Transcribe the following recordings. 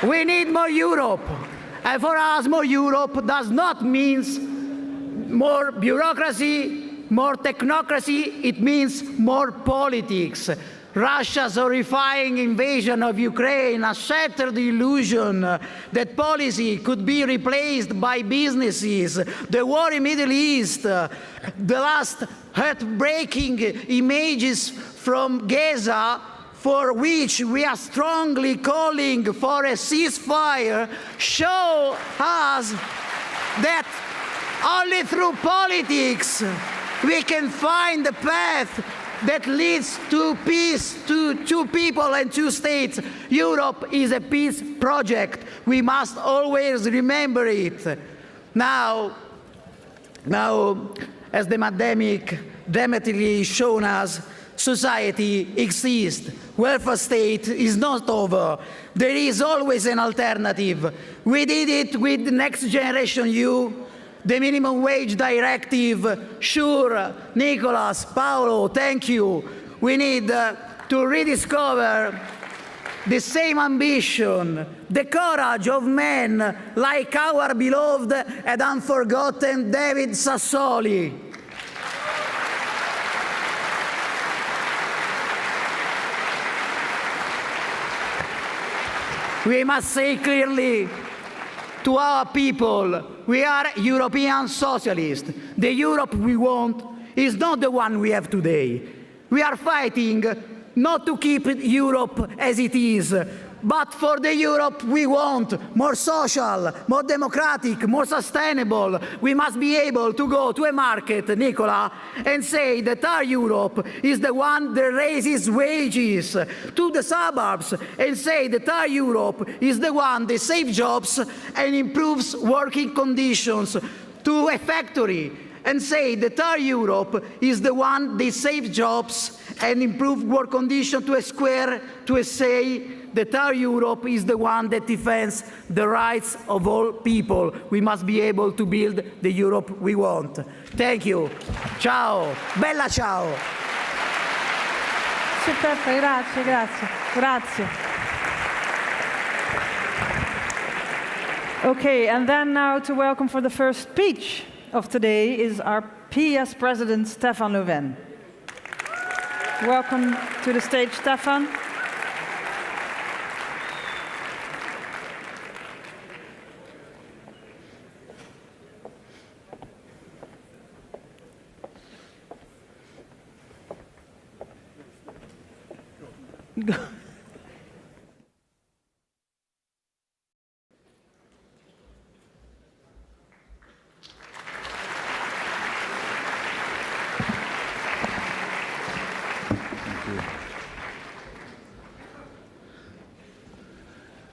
We need more Europe. And for us, more Europe does not mean more bureaucracy, more technocracy. It means more politics. Russia's horrifying invasion of Ukraine has shattered the illusion that policy could be replaced by businesses. The war in the Middle East, the last heartbreaking images from Gaza, for which we are strongly calling for a ceasefire, show us that only through politics we can find the path that leads to peace, to two people and two states. Europe is a peace project. We must always remember it. Now, as the pandemic dramatically shown us, society exists. Welfare state is not over. There is always an alternative. We did it with the Next Generation EU, the minimum wage directive. Sure, Nicolas, Paolo, thank you. We need to rediscover the same ambition, the courage of men like our beloved and unforgotten David Sassoli. We must say clearly to our people, we are European socialists. The Europe we want is not the one we have today. We are fighting not to keep Europe as it is, but for the Europe we want, more social, more democratic, more sustainable. We must be able to go to a market, Nicola, and say that our Europe is the one that raises wages, to the suburbs, and say that our Europe is the one that saves jobs and improves working conditions, to a factory, and say that our Europe is the one that saves jobs and improves work conditions, to a square, to say that our Europe is the one that defends the rights of all people. We must be able to build the Europe we want. Thank you. Ciao. Bella ciao. Peppe, grazie, grazie, grazie. Okay, and then now to welcome for the first speech of today is our PS President, Stefan Löfven. Welcome to the stage, Stefan.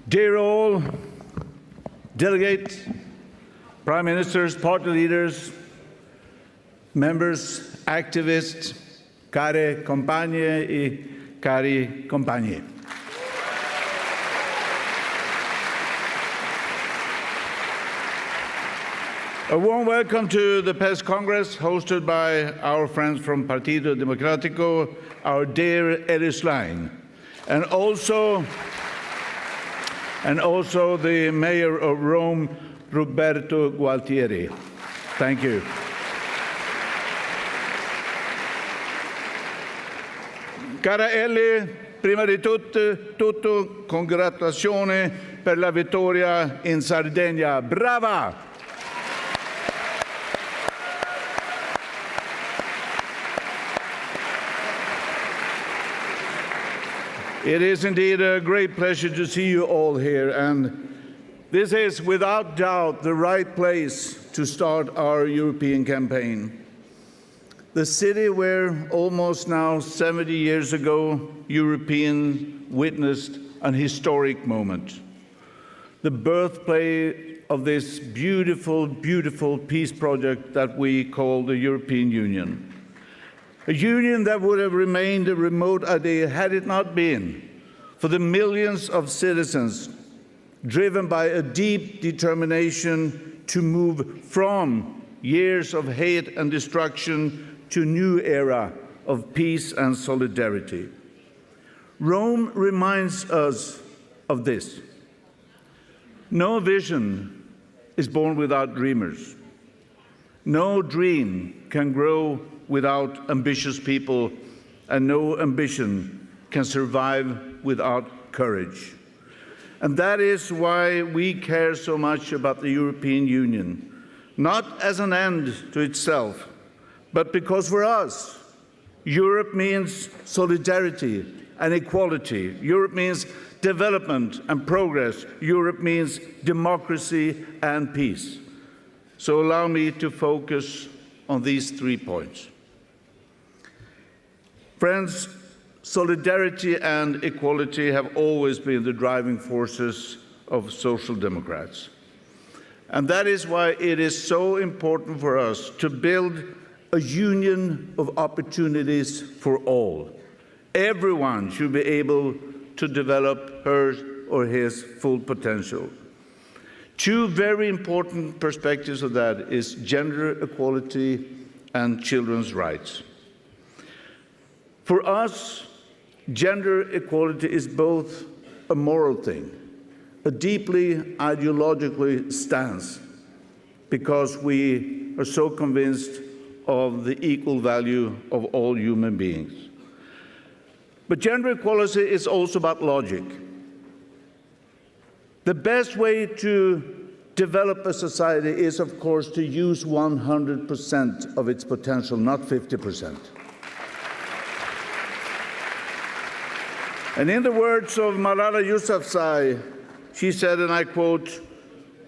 Dear all, delegates, prime ministers, party leaders, members, activists, care compagne e cari compagni. A warm welcome to the PES Congress hosted by our friends from Partito Democratico, our dear Ellis Line, and also the Mayor of Rome, Roberto Gualtieri. Thank you. Cara Ellie, prima di tutto, congratulazioni per la vittoria in Sardegna. Brava! It is indeed a great pleasure to see you all here, and this is without doubt the right place to start our European campaign. The city where almost now 70 years ago, Europeans witnessed an historic moment. The birthplace of this beautiful, beautiful peace project that we call the European Union. A union that would have remained a remote idea had it not been for the millions of citizens driven by a deep determination to move from years of hate and destruction to a new era of peace and solidarity. Rome reminds us of this. No vision is born without dreamers. No dream can grow without ambitious people, and no ambition can survive without courage. And that is why we care so much about the European Union, not as an end to itself, but because for us, Europe means solidarity and equality. Europe means development and progress. Europe means democracy and peace. So allow me to focus on these 3 points. Friends, solidarity and equality have always been the driving forces of social democrats. And that is why it is so important for us to build a union of opportunities for all. Everyone should be able to develop her or his full potential. 2 very important perspectives of that is gender equality and children's rights. For us, gender equality is both a moral thing, a deeply ideologically stance, because we are so convinced of the equal value of all human beings. But gender equality is also about logic. The best way to develop a society is, of course, to use 100% of its potential, not 50%. And in the words of Malala Yousafzai, she said, and I quote,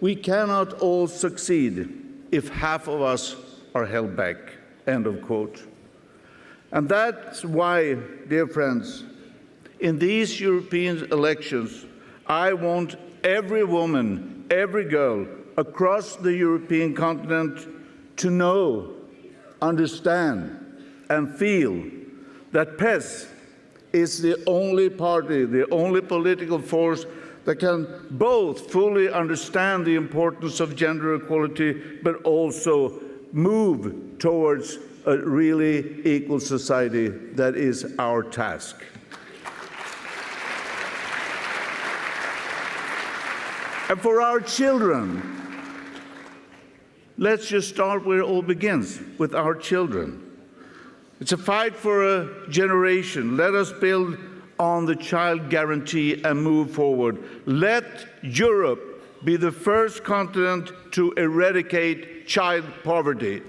"We cannot all succeed if half of us are held back," end of quote. And that's why, dear friends, in these European elections, I want every woman, every girl across the European continent to know, understand, and feel that PES is the only party, the only political force that can both fully understand the importance of gender equality, but also move towards a really equal society. That is our task. And for our children, let's just start where it all begins, with our children. It's a fight for a generation. Let us build on the child guarantee and move forward. Let Europe be the first continent to eradicate child poverty.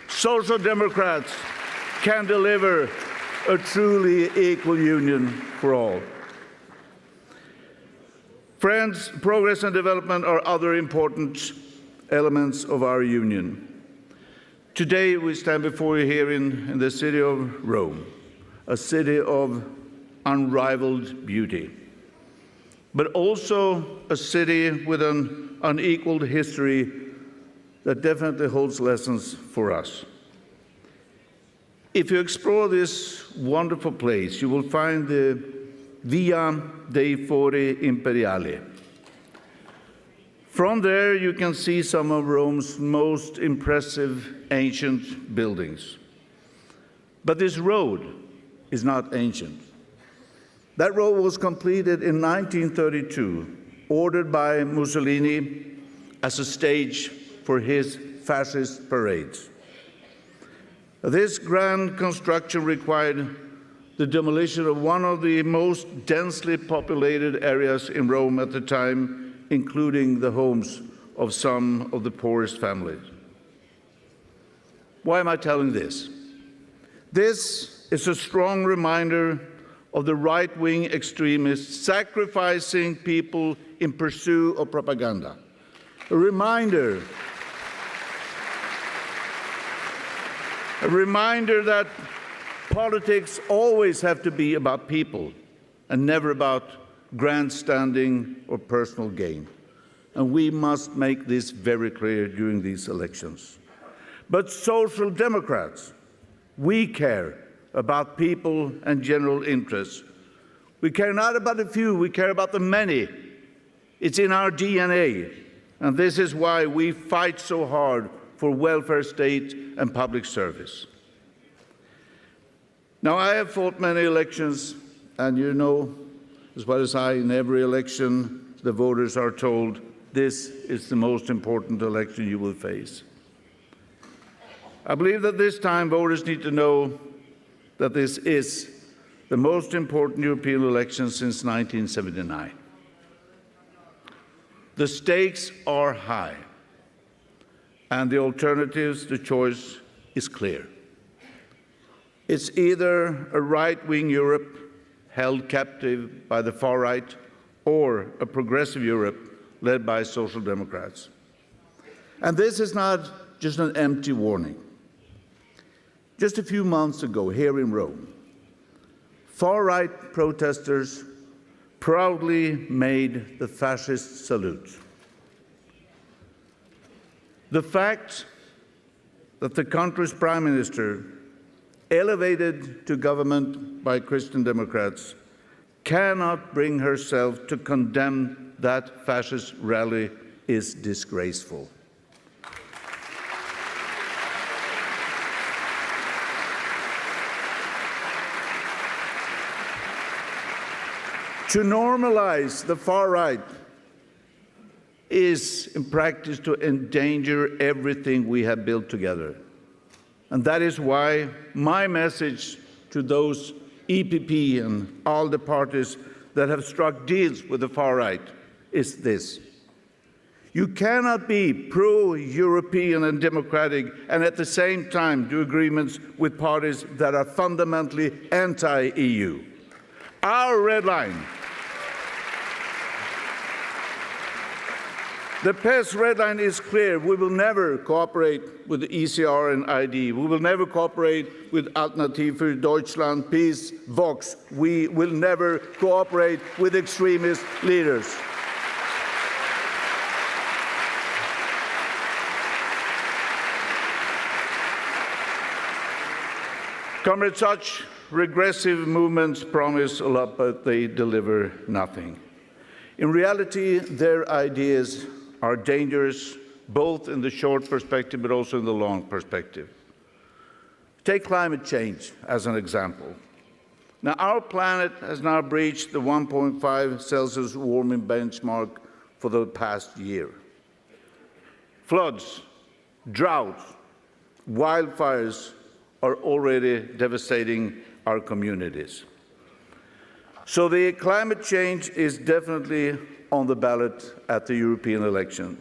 Social Democrats can deliver a truly equal union for all. Friends, progress and development are other important elements of our union. Today we stand before you here in the city of Rome, a city of unrivaled beauty, but also a city with an unequaled history that definitely holds lessons for us. If you explore this wonderful place, you will find the Via dei Fori Imperiali. From there, you can see some of Rome's most impressive ancient buildings. But this road is not ancient. That road was completed in 1932, ordered by Mussolini as a stage for his fascist parades. This grand construction required the demolition of one of the most densely populated areas in Rome at the time, including the homes of some of the poorest families. Why am I telling this? This is a strong reminder of the right-wing extremists sacrificing people in pursuit of propaganda. A reminder that politics always have to be about people and never about grandstanding or personal gain. And we must make this very clear during these elections. But Social Democrats, we care about people and general interests. We care not about the few, we care about the many. It's in our DNA. And this is why we fight so hard for welfare state and public service. Now, I have fought many elections, and you know as well as I, in every election, the voters are told, this is the most important election you will face. I believe that this time voters need to know that this is the most important European election since 1979. The stakes are high, and the alternatives, the choice is clear. It's either a right-wing Europe held captive by the far right, or a progressive Europe led by social democrats. And this is not just an empty warning. Just a few months ago, here in Rome, far-right protesters proudly made the fascist salute. The fact that the country's prime minister, elevated to government by Christian Democrats, cannot bring herself to condemn that fascist rally is disgraceful. To normalize the far right is, in practice, to endanger everything we have built together. And that is why my message to those EPP and all the parties that have struck deals with the far right is this. You cannot be pro-European and democratic and at the same time do agreements with parties that are fundamentally anti-EU. Our red line, the PES red line is clear. We will never cooperate with the ECR and ID. We will never cooperate with Alternative für Deutschland, PiS, Vox. We will never cooperate with extremist leaders. Comrades, such regressive movements promise a lot, but they deliver nothing. In reality, their ideas are dangerous, both in the short perspective but also in the long perspective. Take climate change as an example. Now, our planet has now breached the 1.5 Celsius warming benchmark for the past year. Floods, droughts, wildfires are already devastating our communities. So the climate change is definitely on the ballot at the European election.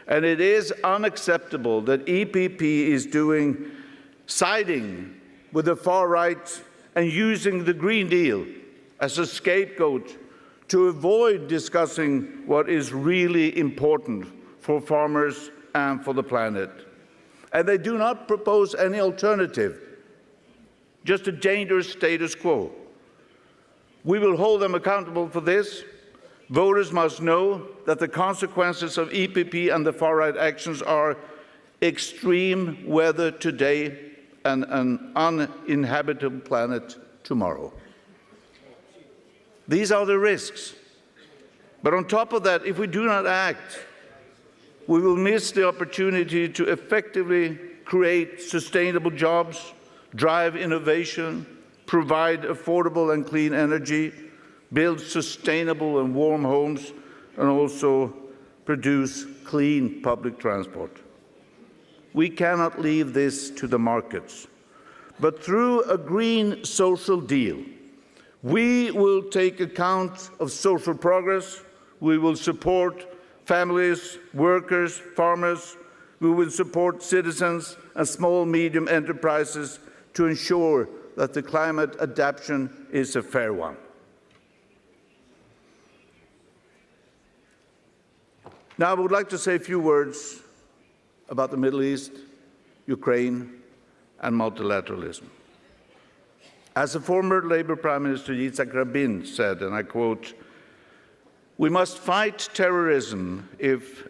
And it is unacceptable that EPP is siding with the far right and using the Green Deal as a scapegoat to avoid discussing what is really important for farmers and for the planet. And they do not propose any alternative, just a dangerous status quo. We will hold them accountable for this. Voters must know that the consequences of EPP and the far-right actions are extreme weather today and an uninhabitable planet tomorrow. These are the risks. But on top of that, if we do not act, we will miss the opportunity to effectively create sustainable jobs, drive innovation, provide affordable and clean energy, build sustainable and warm homes, and also produce clean public transport. We cannot leave this to the markets. But through a green social deal, we will take account of social progress, we will support families, workers, farmers, we will support citizens and small, medium enterprises to ensure that the climate adaptation is a fair one. Now, I would like to say a few words about the Middle East, Ukraine, and multilateralism. As the former Labour Prime Minister Yitzhak Rabin said, and I quote, "We must fight terrorism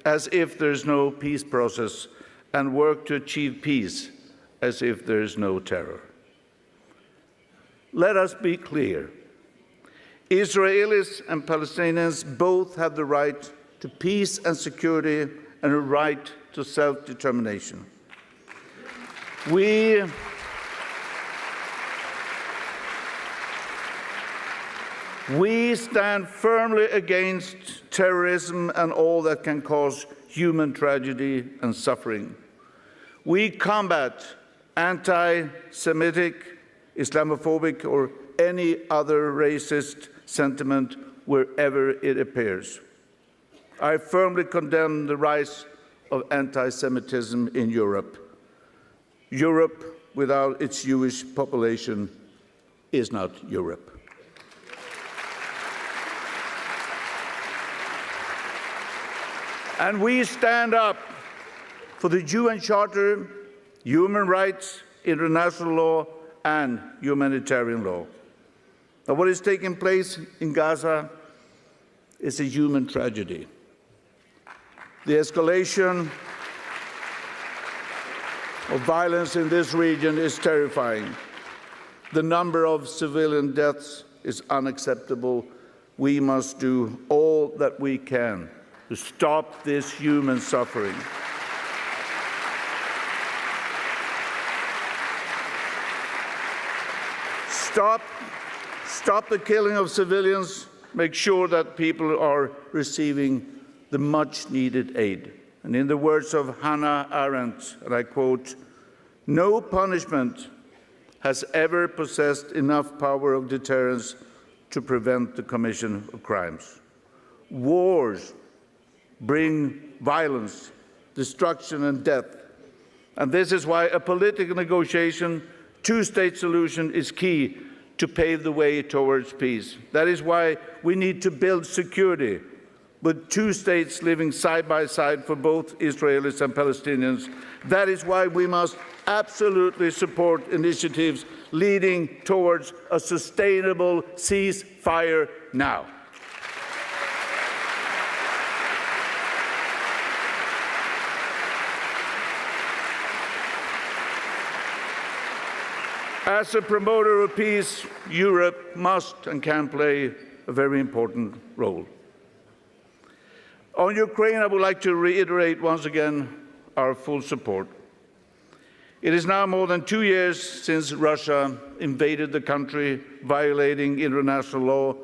as if there is no peace process and work to achieve peace as if there is no terror." Let us be clear. Israelis and Palestinians both have the right to peace and security and a right to self-determination. We stand firmly against terrorism and all that can cause human tragedy and suffering. We combat anti-Semitic, Islamophobic, or any other racist sentiment wherever it appears. I firmly condemn the rise of anti-Semitism in Europe. Europe without its Jewish population is not Europe. And we stand up for the UN Charter, human rights, international law, and humanitarian law. Now, what is taking place in Gaza is a human tragedy. The escalation of violence in this region is terrifying. The number of civilian deaths is unacceptable. We must do all that we can to stop this human suffering. Stop the killing of civilians. Make sure that people are receiving the much-needed aid. And in the words of Hannah Arendt, and I quote, "No punishment has ever possessed enough power of deterrence to prevent the commission of crimes. Wars bring violence, destruction, and death. And this is why a political negotiation, two-state solution is key to pave the way towards peace. That is why we need to build security with two states living side by side for both Israelis and Palestinians. That is why we must absolutely support initiatives leading towards a sustainable ceasefire now. As a promoter of peace, Europe must and can play a very important role. On Ukraine, I would like to reiterate once again our full support. It is now more than 2 years since Russia invaded the country, violating international law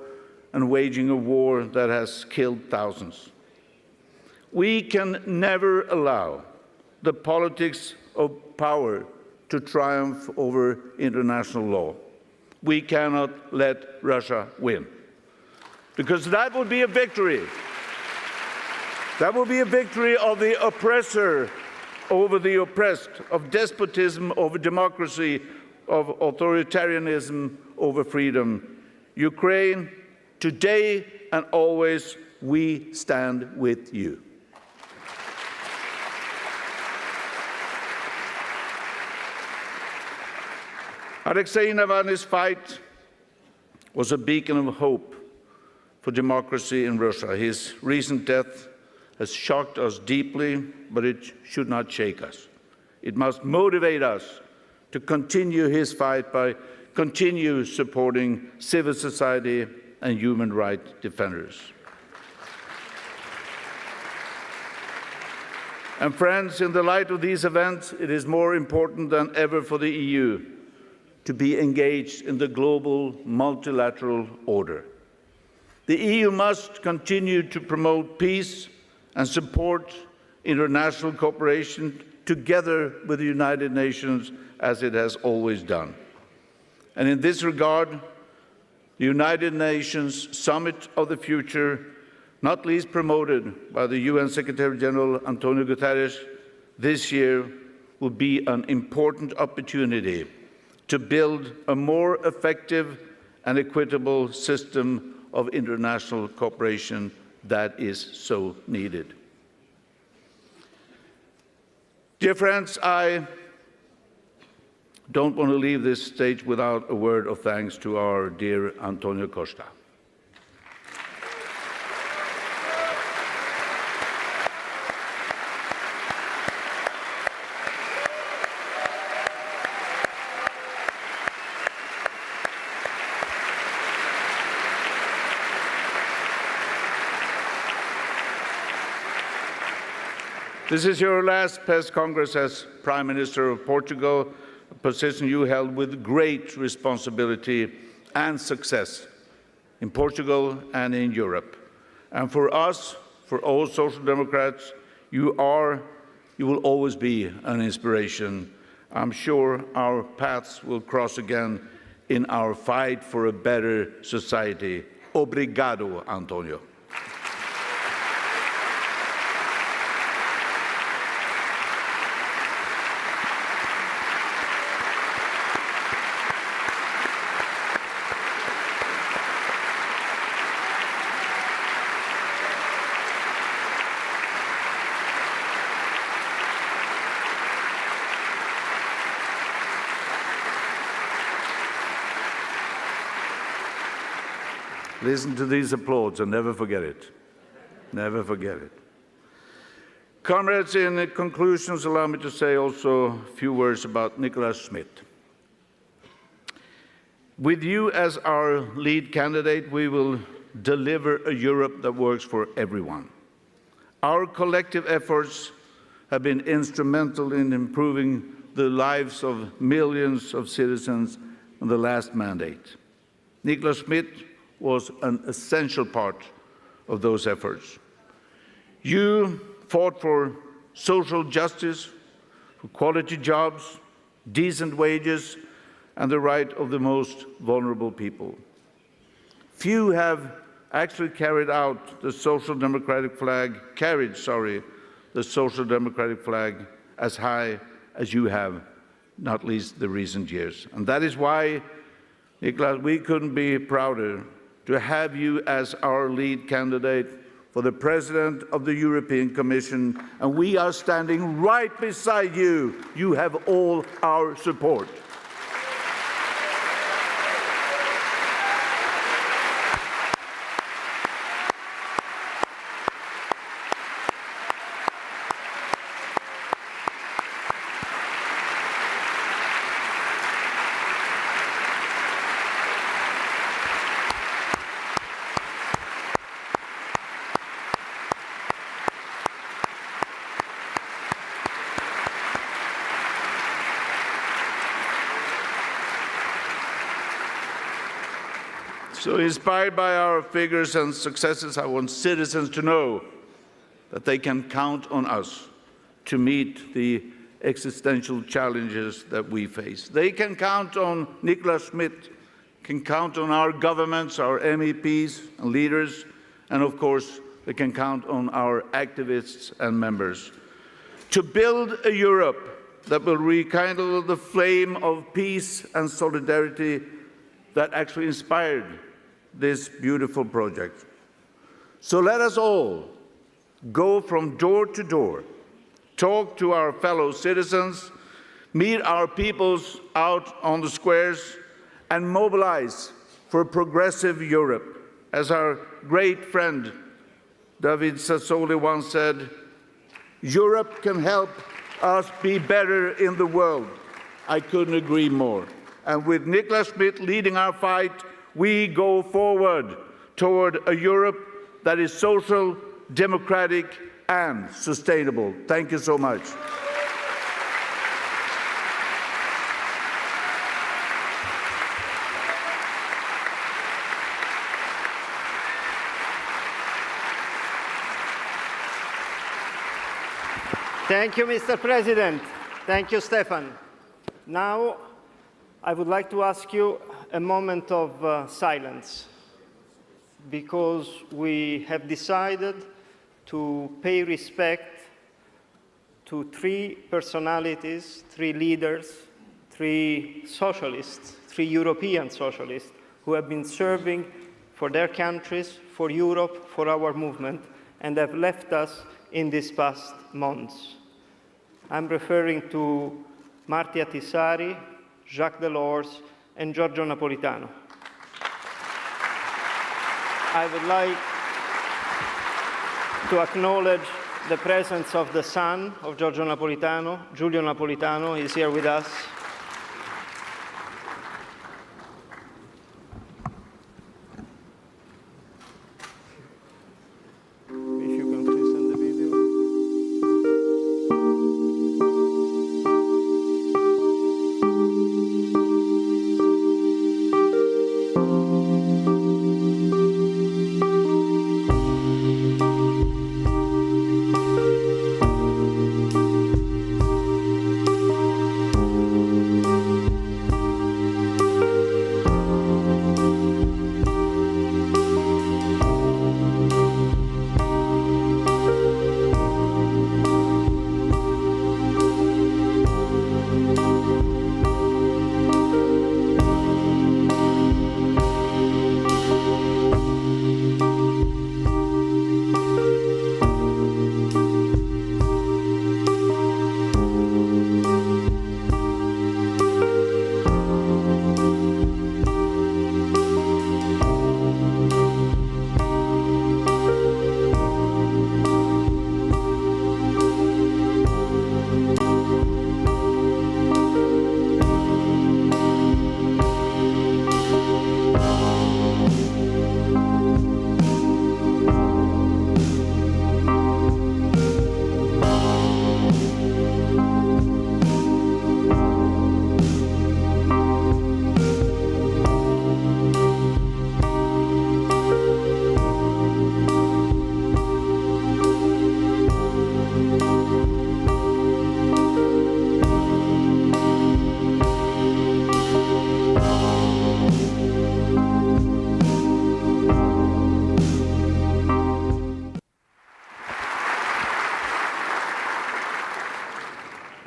and waging a war that has killed thousands. We can never allow the politics of power to triumph over international law. We cannot let Russia win, because that would be a victory. That would be a victory of the oppressor over the oppressed, of despotism over democracy, of authoritarianism over freedom. Ukraine, today and always, we stand with you. Alexei Navalny's fight was a beacon of hope for democracy in Russia. His recent death has shocked us deeply, but it should not shake us. It must motivate us to continue his fight by continue supporting civil society and human rights defenders. And friends, in the light of these events, it is more important than ever for the EU to be engaged in the global multilateral order. The EU must continue to promote peace and support international cooperation together with the United Nations, as it has always done. And in this regard, the United Nations Summit of the Future, not least promoted by the UN Secretary-General Antonio Guterres this year, will be an important opportunity to build a more effective and equitable system of international cooperation that is so needed. Dear friends, I don't want to leave this stage without a word of thanks to our dear Antonio Costa. This is your last PES Congress as Prime Minister of Portugal, a position you held with great responsibility and success. in Portugal and in Europe. And for us, for all Social Democrats, you will always be an inspiration. I'm sure our paths will cross again in our fight for a better society. Obrigado, Antonio. Listen to these applauds and never forget it. Never forget it. Comrades, in conclusions, allow me to say also a few words about Nicola Schmidt. With you as our lead candidate, we will deliver a Europe that works for everyone. Our collective efforts have been instrumental in improving the lives of millions of citizens in the last mandate. Nicola Schmidt was an essential part of those efforts. You fought for social justice, for quality jobs, decent wages, and the right of the most vulnerable people. Few have actually carried the Social Democratic flag as high as you have, not least the recent years. And that is why, Nicola, we couldn't be prouder to have you as our lead candidate for the President of the European Commission, and we are standing right beside you. You have all our support. So inspired by our figures and successes, I want citizens to know that they can count on us to meet the existential challenges that we face. They can count on Nicola Schmidt, can count on our governments, our MEPs and leaders, and of course, they can count on our activists and members to build a Europe that will rekindle the flame of peace and solidarity that actually inspired this beautiful project. So let us all go from door to door, talk to our fellow citizens, meet our peoples out on the squares, and mobilize for a progressive Europe. As our great friend David Sassoli once said, Europe can help us be better in the world. I couldn't agree more. And with Nicola Schmidt leading our fight, we go forward toward a Europe that is social, democratic, and sustainable. Thank you so much. Thank you, Mr. President. Thank you, Stefan. Now, I would like to ask you a moment of silence, because we have decided to pay respect to three personalities, three leaders, three socialists, three European socialists who have been serving for their countries, for Europe, for our movement, and have left us in these past months. I'm referring to Marti Ahtisaari, Jacques Delors, and Giorgio Napolitano. I would like to acknowledge the presence of the son of Giorgio Napolitano, Giulio Napolitano. He's here with us.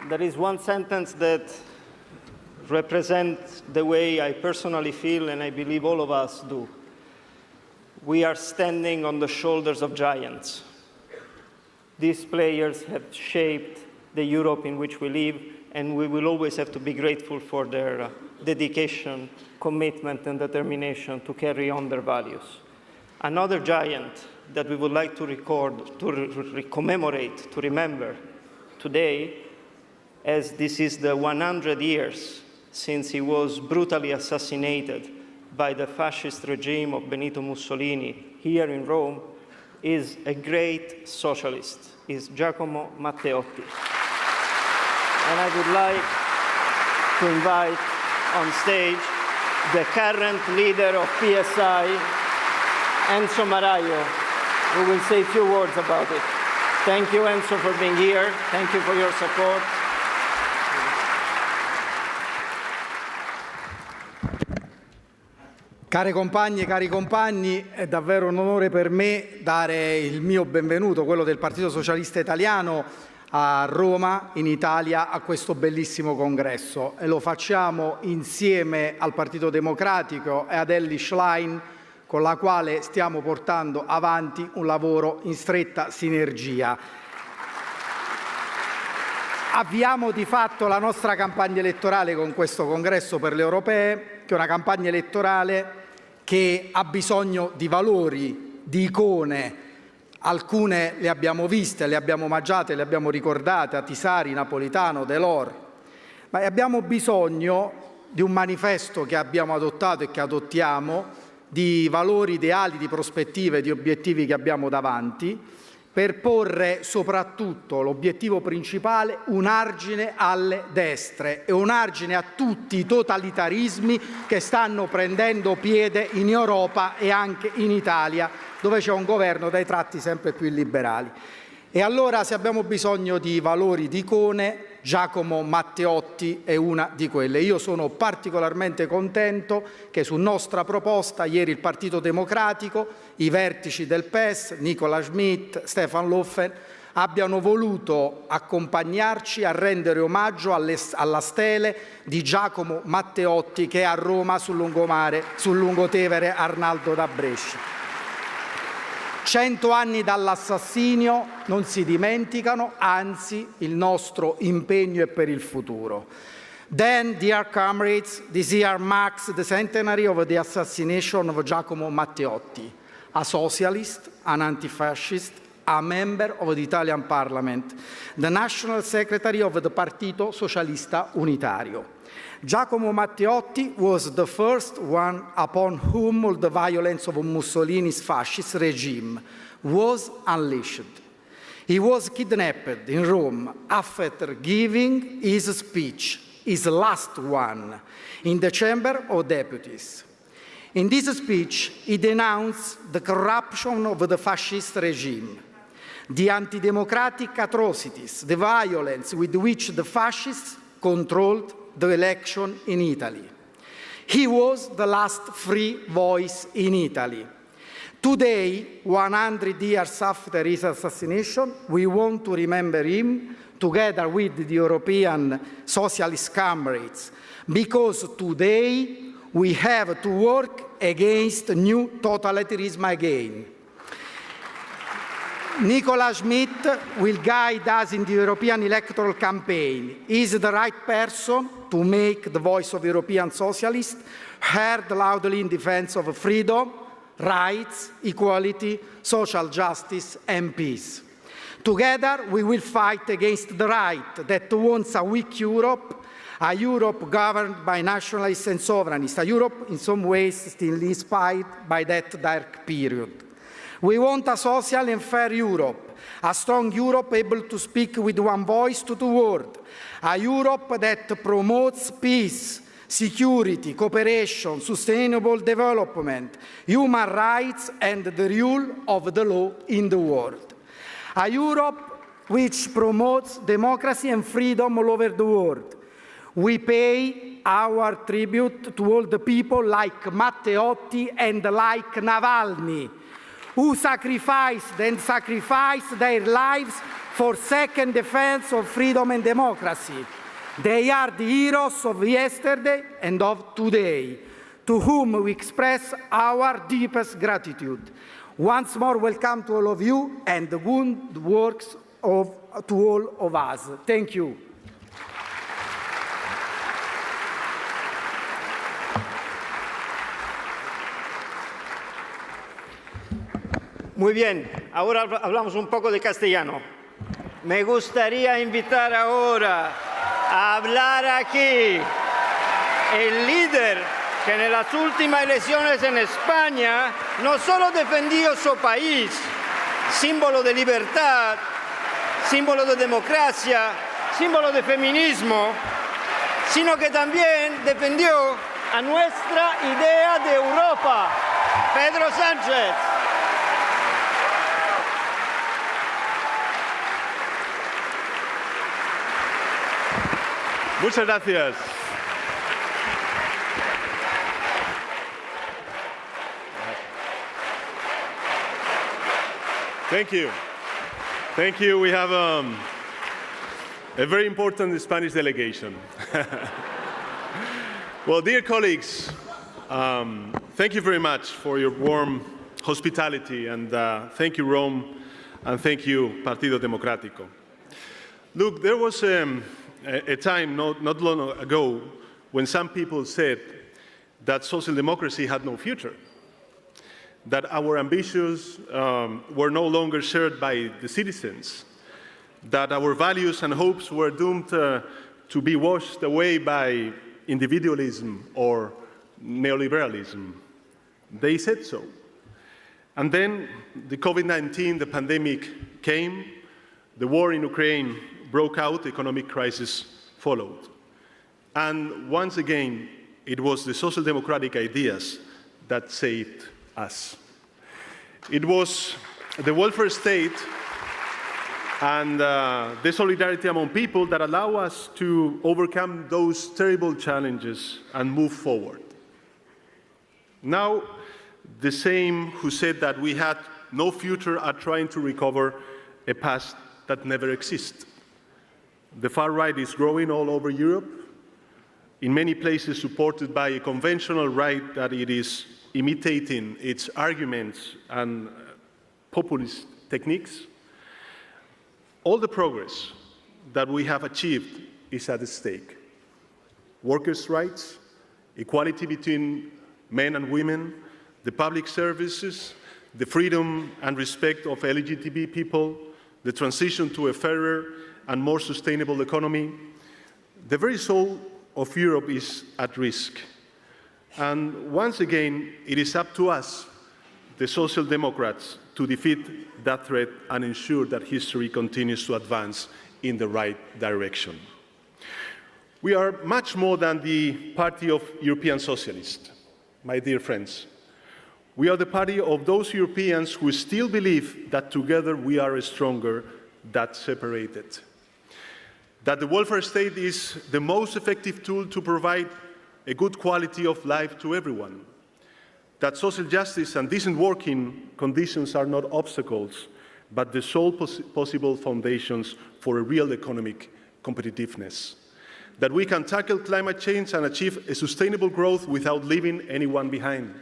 there is one sentence that represents the way I personally feel, and I believe all of us do. We are standing on the shoulders of giants. These players have shaped the Europe in which we live, and we will always have to be grateful for their dedication, commitment, and determination to carry on their values. Another giant that we would like to record, to commemorate, to remember today, as this is the 100 years since he was brutally assassinated by the fascist regime of Benito Mussolini here in Rome, is a great socialist, is Giacomo Matteotti. And I would like to invite on stage the current leader of PSI, Enzo Maraio, who will say a few words about it. Thank you, Enzo, for being here. Thank you for your support. Care compagne e cari compagni, è davvero un onore per me dare il mio benvenuto, quello del Partito Socialista Italiano, a Roma, in Italia, a questo bellissimo congresso. E lo facciamo insieme al Partito Democratico e ad Elly Schlein, con la quale stiamo portando avanti un lavoro in stretta sinergia. Avviamo di fatto la nostra campagna elettorale con questo congresso per le europee, che è una campagna elettorale che ha bisogno di valori, di icone. Alcune le abbiamo viste, le abbiamo omaggiate, le abbiamo ricordate, Atisari, Napolitano, Delors. Ma abbiamo bisogno di un manifesto che abbiamo adottato e che adottiamo, di valori, ideali, di prospettive, di obiettivi che abbiamo davanti, per porre soprattutto l'obiettivo principale, un argine alle destre e un argine a tutti i totalitarismi che stanno prendendo piede in Europa e anche in Italia, dove c'è un governo dai tratti sempre più illiberali. E allora, se abbiamo bisogno di valori, di icone, Giacomo Matteotti è una di quelle. Io sono particolarmente contento che su nostra proposta ieri il Partito Democratico, i vertici del PES, Nicola Schmidt, Stefan Löfven, abbiano voluto accompagnarci a rendere omaggio alla stele di Giacomo Matteotti che è a Roma sul lungomare, sul lungotevere Arnaldo da Brescia. 100 anni dall'assassinio non si dimenticano, anzi il nostro impegno è per il futuro. Then, dear comrades, this year marks the centenary of the assassination of Giacomo Matteotti, a socialist, an anti-fascist, a member of the Italian Parliament, the National Secretary of the Partito Socialista Unitario. Giacomo Matteotti was the first one upon whom all the violence of Mussolini's fascist regime was unleashed. He was kidnapped in Rome after giving his speech, his last one, in the Chamber of Deputies. In this speech, he denounced the corruption of the fascist regime, the anti-democratic atrocities, the violence with which the fascists controlled the election in Italy. He was the last free voice in Italy. Today, 100 years after his assassination, we want to remember him together with the European socialist comrades, because today we have to work against new totalitarianism again. Nicola Schmidt will guide us in the European electoral campaign. He is the right person to make the voice of European socialists heard loudly in defense of freedom, rights, equality, social justice and peace. Together we will fight against the right that wants a weak Europe, a Europe governed by nationalists and sovereignists, a Europe in some ways still inspired by that dark period. We want a social and fair Europe, a strong Europe able to speak with one voice to the world, a Europe that promotes peace, security, cooperation, sustainable development, human rights and the rule of the law in the world. A Europe which promotes democracy and freedom all over the world. We pay our tribute to all the people like Matteotti and like Navalny, who sacrificed their lives for second defense of freedom and democracy. They are the heroes of yesterday and of today, to whom we express our deepest gratitude. Once more, welcome to all of you, and the good works to all of us. Thank you. Muy bien, ahora hablamos un poco de castellano. Me gustaría invitar ahora a hablar aquí el líder que en las últimas elecciones en España no solo defendió su país, símbolo de libertad, símbolo de democracia, símbolo de feminismo, sino que también defendió a nuestra idea de Europa, Pedro Sánchez. Muchas gracias. Thank you. Thank you. We have a very important Spanish delegation. Well, dear colleagues, thank you very much for your warm hospitality, and thank you, Rome, and thank you, Partido Democrático. Look, there was a time not long ago when some people said that social democracy had no future, that our ambitions were no longer shared by the citizens, that our values and hopes were doomed to be washed away by individualism or neoliberalism. They said so. And then the COVID-19, the pandemic came, the war in Ukraine broke out, economic crisis followed. And once again, it was the social democratic ideas that saved us. It was the welfare state and the solidarity among people that allow us to overcome those terrible challenges and move forward. Now, the same who said that we had no future are trying to recover a past that never existed. The far right is growing all over Europe, in many places supported by a conventional right that it is imitating its arguments and populist techniques. All the progress that we have achieved is at stake. Workers' rights, equality between men and women, the public services, the freedom and respect of LGBTI people, the transition to a fairer and more sustainable economy. The very soul of Europe is at risk. And once again, it is up to us, the Social Democrats, to defeat that threat and ensure that history continues to advance in the right direction. We are much more than the party of European socialists, my dear friends. We are the party of those Europeans who still believe that together we are stronger than separated. That the welfare state is the most effective tool to provide a good quality of life to everyone. That social justice and decent working conditions are not obstacles, but the sole possible foundations for a real economic competitiveness. That we can tackle climate change and achieve a sustainable growth without leaving anyone behind.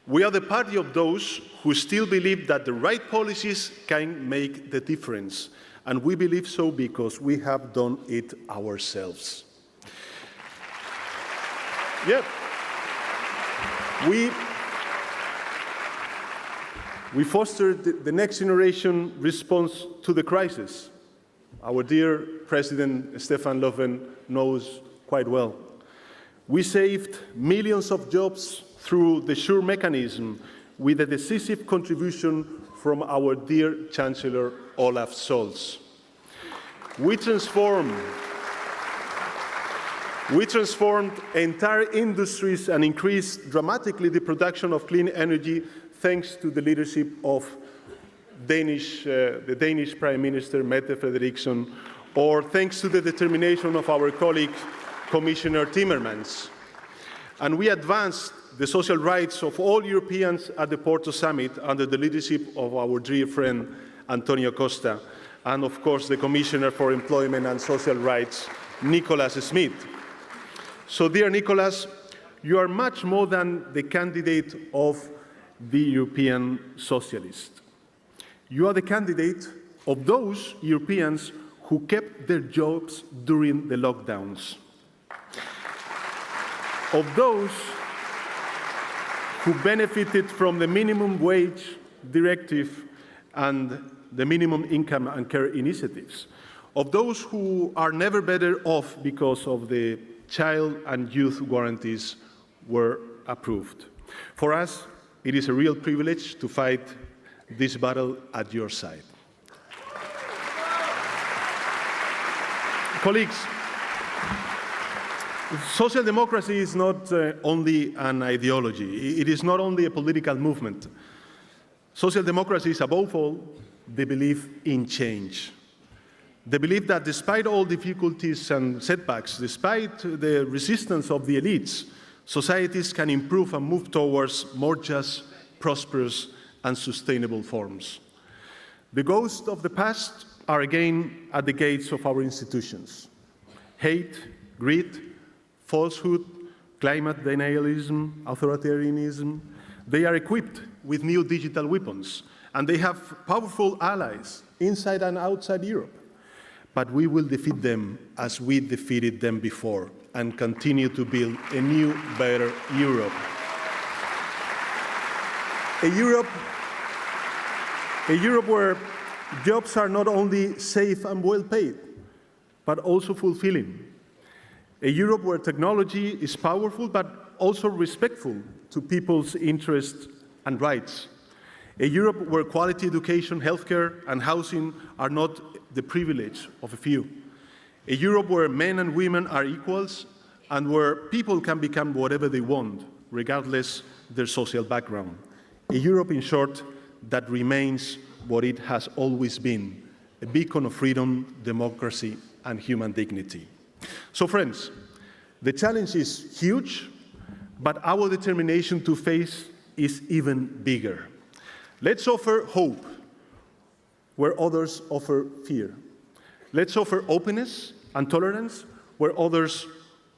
We are the party of those who still believe that the right policies can make the difference, and we believe so because we have done it ourselves. Yeah. We fostered the next generation response to the crisis. Our dear President Stefan Löfven knows quite well. We saved millions of jobs through the SURE mechanism with a decisive contribution from our dear Chancellor Olaf Scholz. We transformed entire industries and increased dramatically the production of clean energy thanks to the leadership of the Danish Prime Minister Mette Frederiksen, or thanks to the determination of our colleague Commissioner Timmermans. And we advanced the social rights of all Europeans at the Porto Summit under the leadership of our dear friend Antonio Costa, and of course the Commissioner for Employment and Social Rights, Nicholas Schmid. So dear Nicholas, you are much more than the candidate of the European socialist. You are the candidate of those Europeans who kept their jobs during the lockdowns, of those who benefited from the minimum wage directive and the minimum income and care initiatives, of those who are never better off because of the child and youth guarantees were approved. For us, it is a real privilege to fight this battle at your side. Colleagues, social democracy is not only an ideology. It is not only a political movement. Social democracy is, above all, the belief in change. The belief that despite all difficulties and setbacks, despite the resistance of the elites, societies can improve and move towards more just, prosperous, and sustainable forms. The ghosts of the past are again at the gates of our institutions. Hate, greed, falsehood, climate denialism, authoritarianism, they are equipped with new digital weapons, and they have powerful allies inside and outside Europe. But we will defeat them as we defeated them before and continue to build a new, better Europe. A Europe where jobs are not only safe and well paid, but also fulfilling. A Europe where technology is powerful, but also respectful to people's interests and rights. A Europe where quality education, healthcare, and housing are not the privilege of a few. A Europe where men and women are equals and where people can become whatever they want, regardless their social background. A Europe, in short, that remains what it has always been, a beacon of freedom, democracy, and human dignity. So, friends, the challenge is huge, but our determination to face is even bigger. Let's offer hope where others offer fear. Let's offer openness and tolerance where others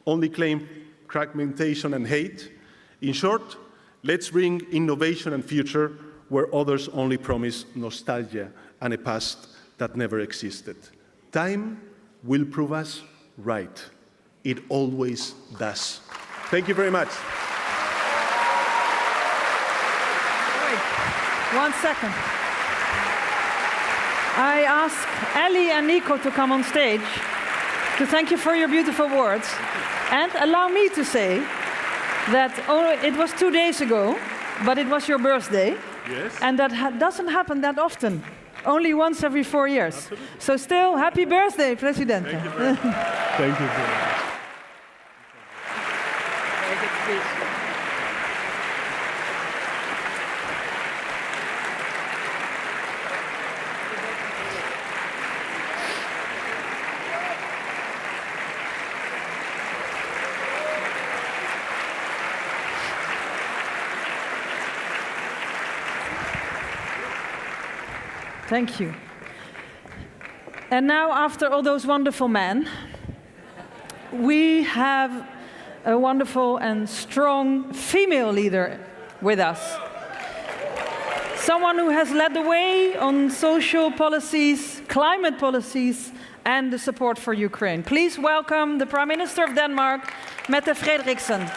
only claim fragmentation and hate. In short, let's bring innovation and future where others only promise nostalgia and a past that never existed. Time will prove us right. It always does. Thank you very much. 1 second. I ask Ellie and Nico to come on stage to thank you for your beautiful words. And allow me to say that it was 2 days ago, but it was your birthday. Yes. And that doesn't happen that often, only once every 4 years. Absolutely. So still, happy birthday, President. Thank you very much. Thank you very much. Thank you. And now, after all those wonderful men, we have a wonderful and strong female leader with us. Someone who has led the way on social policies, climate policies, and the support for Ukraine. Please welcome the Prime Minister of Denmark, Mette Frederiksen.